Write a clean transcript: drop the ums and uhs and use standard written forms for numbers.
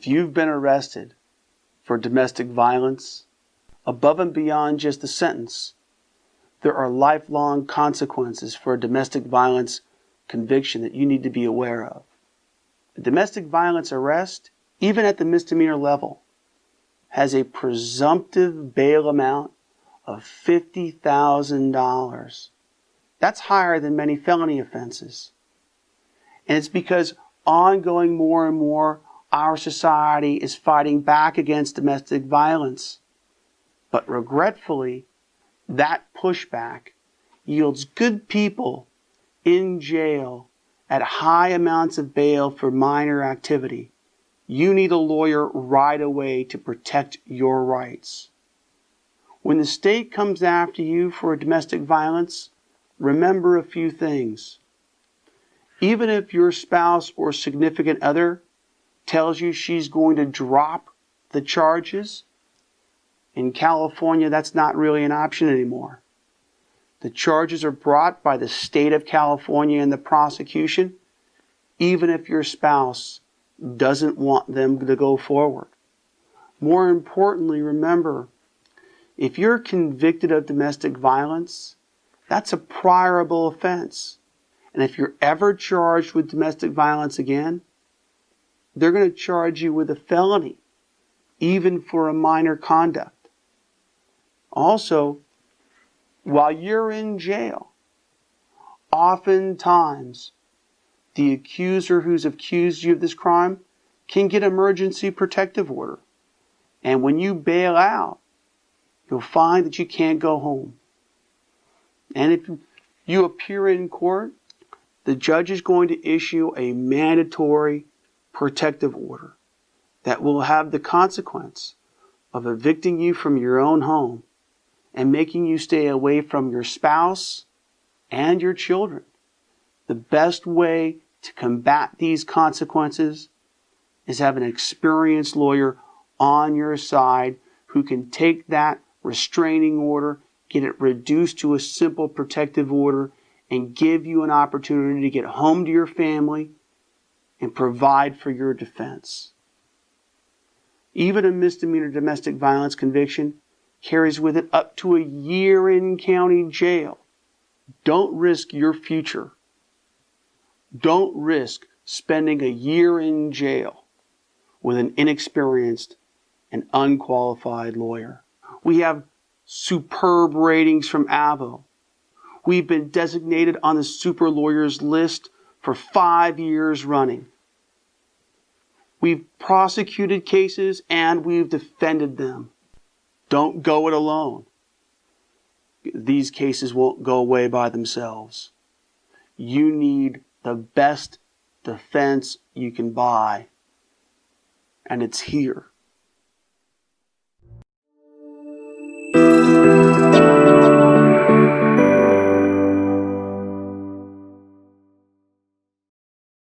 If you've been arrested for domestic violence, above and beyond just the sentence, there are lifelong consequences for a domestic violence conviction that you need to be aware of. A domestic violence arrest, even at the misdemeanor level, has a presumptive bail amount of $50,000. That's higher than many felony offenses. And it's because ongoing more and more our society is fighting back against domestic violence. But regretfully, that pushback yields good people in jail at high amounts of bail for minor activity. You need a lawyer right away to protect your rights. When the state comes after you for domestic violence, remember a few things. Even if your spouse or significant other tells you she's going to drop the charges, in California, that's not really an option anymore. The charges are brought by the state of California and the prosecution, even if your spouse doesn't want them to go forward. More importantly, remember, if you're convicted of domestic violence, that's a priorable offense. And if you're ever charged with domestic violence again, they're going to charge you with a felony, even for a minor conduct. Also, while you're in jail, oftentimes the accuser who's accused you of this crime can get emergency protective order. And when you bail out, you'll find that you can't go home. And if you appear in court, the judge is going to issue a mandatory protective order that will have the consequence of evicting you from your own home and making you stay away from your spouse and your children. The best way to combat these consequences is have an experienced lawyer on your side who can take that restraining order, get it reduced to a simple protective order, and give you an opportunity to get home to your family and provide for your defense. Even a misdemeanor domestic violence conviction carries with it up to a year in county jail. Don't risk your future. Don't risk spending a year in jail with an inexperienced and unqualified lawyer. We have superb ratings from Avo. We've been designated on the super lawyers list for 5 years running. We've prosecuted cases and we've defended them. Don't go it alone. These cases won't go away by themselves. You need the best defense you can buy, and it's here.